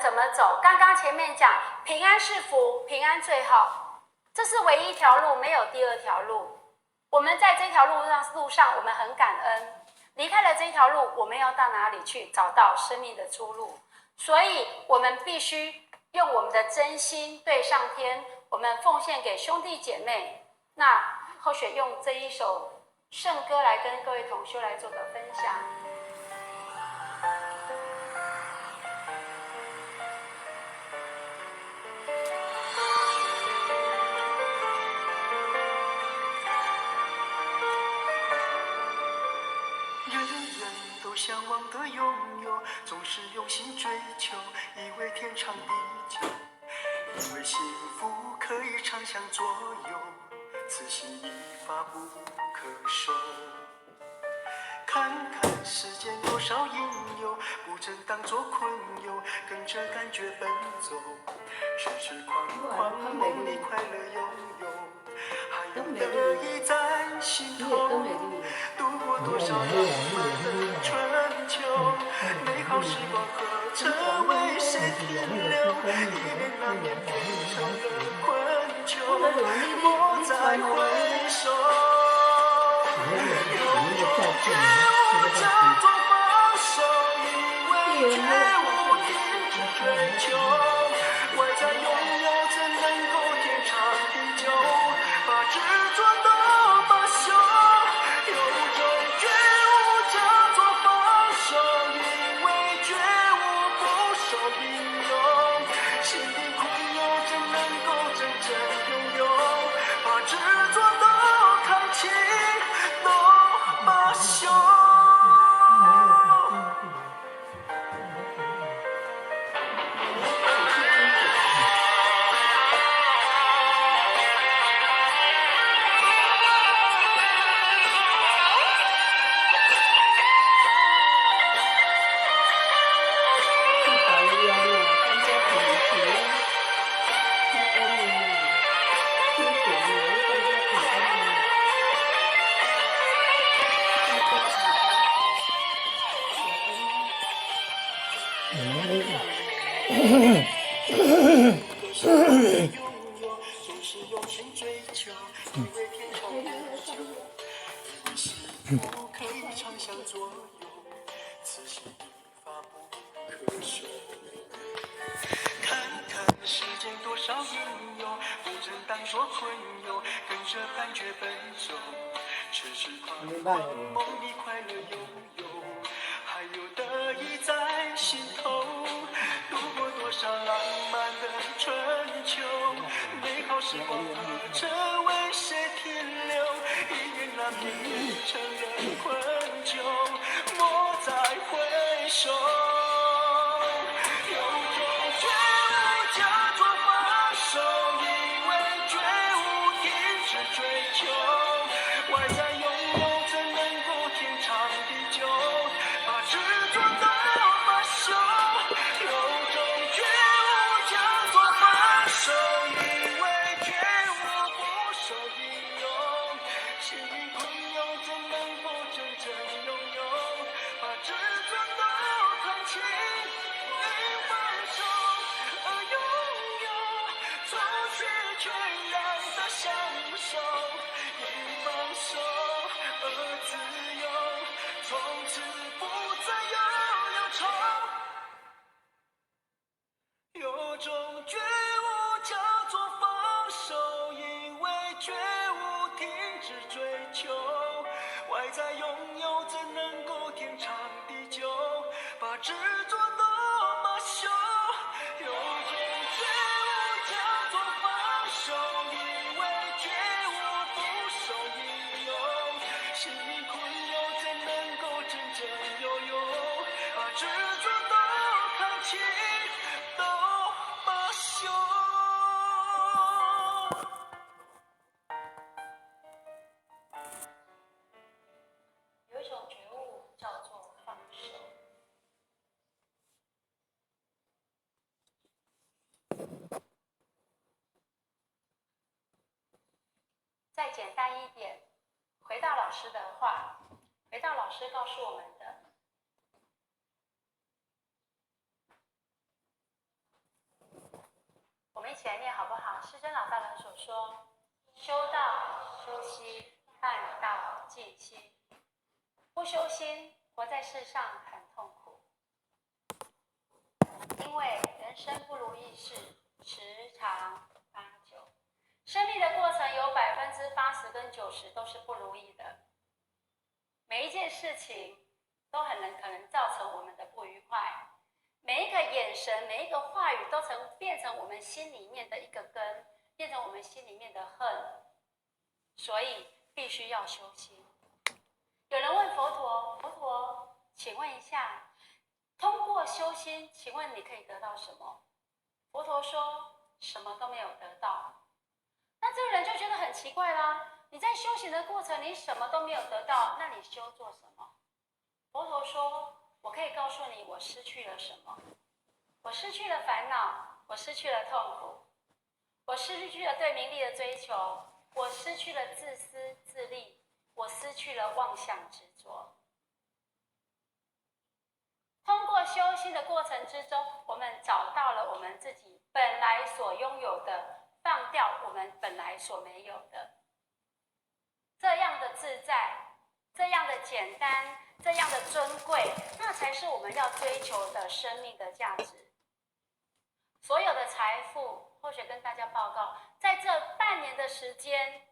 怎么走？刚刚前面讲平安是福，平安最好，这是唯一一条路，没有第二条路。我们在这条路上，我们很感恩。离开了这条路，我们要到哪里去找到生命的出路？所以我们必须用我们的真心对上天，我们奉献给兄弟姐妹。那后学用这一首圣歌来跟各位同修来做个分享。向往的拥有，总是用心追求，以为天长地久，以为幸福可以长相左右，此心一发不可收。看看世间多少引诱，不曾当作困忧，跟着感觉奔走，痴痴狂狂，梦里快乐悠悠，还有得意在心头。度过多少浪漫的春秋，美好时光何曾为谁停留？一念难免变成了困囚，莫再回首。有种觉悟叫做放手，因为觉悟停止追求。外在拥有怎能够天长地久？把执着都罢休。有种觉悟叫做放手，因为觉悟不受引诱。心底空有怎能够真正拥有？把执着都扛起，都罢休。总是用心追求，以为天长地久，幸福可以长相左右，此心一发不可收。看看世间多少引诱，不曾当作困忧，跟着感觉奔走，痴痴狂狂，梦里快乐悠悠，还有得意在心头。度过多少浪漫的春秋，美好时光何曾为谁停留？一念难免变成了困囚，莫再回首。有种觉悟叫做放手，因为觉悟停止追求。外在拥有怎能够天长地久？把执着都罢休。有种觉悟叫做放手，因为觉悟不受引诱。心里空有怎能够真正拥有？把执着都扛起，并放手，而拥有从此全然的享受。一放手而自由，从此不再有忧愁。有种觉悟叫做放手，因为觉悟停止追求。外在拥有怎能够天长地久？把执着都罢休。有种觉悟叫做放手，因为觉悟不受引诱。心里空有怎能够真正拥有？把执着都扛起，都罢休。有一种觉悟叫做放手。再简单一点，回到老师的话，回到老师告诉我们的，起来念好不好？师尊老大人所说，修道修心，办道静心。不修心，活在世上很痛苦，因为人生不如意事十常八九，生命的过程有80%跟90%都是不如意的，每一件事情都可能造成我们的不愉快。每一个眼神，每一个话语，都曾变成我们心里面的一个根，变成我们心里面的恨，所以必须要修心。有人问佛陀：“佛陀，请问一下，通过修心，请问你可以得到什么？”佛陀说：“什么都没有得到。”那这个人就觉得很奇怪啦，你在修行的过程，你什么都没有得到，那你修做什么？佛陀说：“我可以告诉你，我失去了什么？我失去了烦恼，我失去了痛苦，我失去了对名利的追求，我失去了自私自利，我失去了妄想执着。”通过修心的过程之中，我们找到了我们自己本来所拥有的，放掉我们本来所没有的。这样的自在，这样的简单，这样的尊贵，那才是我们要追求的生命的价值。所有的财富，或许跟大家报告，在这半年的时间，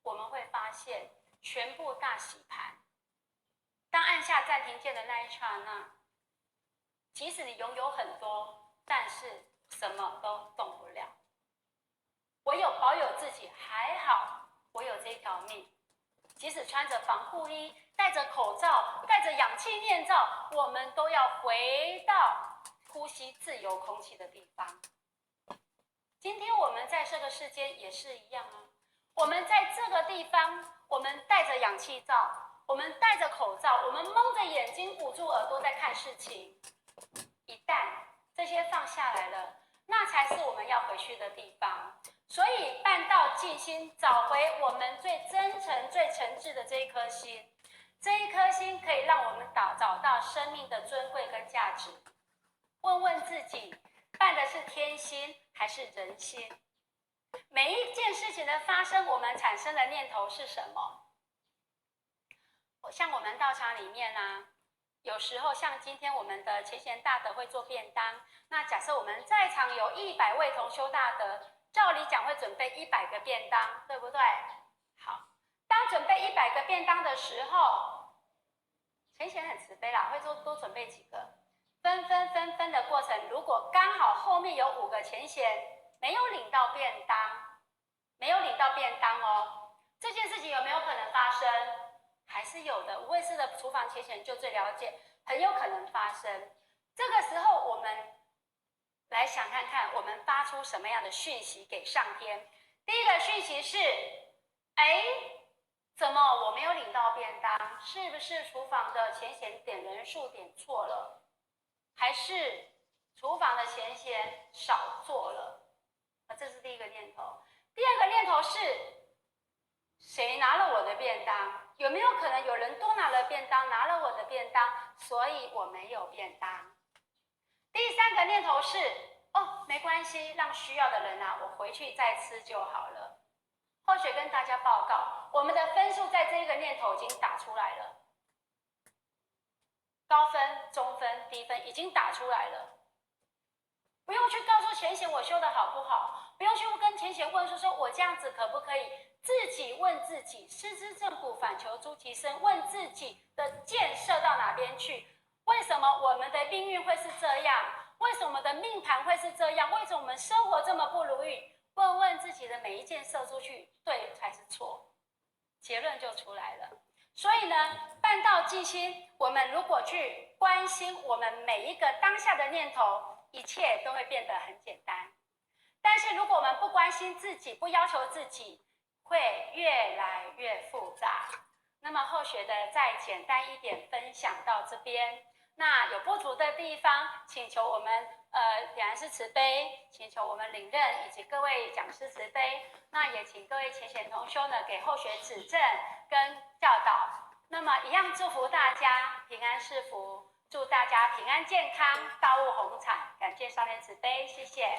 我们会发现全部大洗盘。当按下暂停键的那一刹那，即使你拥有很多，但是什么都动不了。唯有保有自己，还好我有这条命。即使穿着防护衣，戴着口罩，戴着氧气面罩，我们都要回到呼吸自由空气的地方。今天我们在这个世间也是一样啊。我们在这个地方，我们戴着氧气罩，我们戴着口罩，我们蒙着眼睛，捂住耳朵在看事情。一旦这些放下来了，那才是我们要回去的地方。所以办道静心，找回我们最真诚、最诚挚的这一颗心。这一颗心可以让我们找到生命的尊贵跟价值。问问自己，办的是天心还是人心？每一件事情的发生，我们产生的念头是什么？像我们道场里面啊，有时候像今天我们的前贤大德会做便当，那假设我们在场有100位同修大德，照理讲会准备100个便当，对不对？好，当准备100个便当的时候，前贤很慈悲啦，会多准备几个。分的过程，如果刚好后面有5个前贤没有领到便当哦，这件事情有没有可能发生？还是有的。无畏师的厨房前贤就最了解，很有可能发生。这个时候我们来想看看，我们发出什么样的讯息给上天。第一个讯息是，怎么我没有领到便当？是不是厨房的前贤点人数点错了？还是厨房的前贤少做了？这是第一个念头。第二个念头是，谁拿了我的便当？有没有可能有人多拿了便当，拿了我的便当，所以我没有便当？第三个念头是，没关系，让需要的人我回去再吃就好了。或许跟大家报告，我们的分数在这一个念头已经打出来了，高分、中分、低分已经打出来了。不用去告诉前贤我修的好不好，不用去跟前贤问说我这样子可不可以，自己问自己，失之正骨，反求诸其身，问自己的建设到哪边去？为什么我们的命运会是这样？为什么我们的命盘会是这样？为什么我们生活这么不如意？问问自己的每一件射出去，对还是错？结论就出来了。所以呢，办道静心，我们如果去关心我们每一个当下的念头，一切都会变得很简单。但是如果我们不关心自己，不要求自己，会越来越复杂。那么后学的再简单一点分享到这边。那有不足的地方，请求我们两人师慈悲，请求我们领任以及各位讲师慈悲。那也请各位前贤同修呢给后学指正跟教导。那么一样祝福大家平安是福，祝大家平安健康，道务宏产。感谢少年慈悲，谢谢。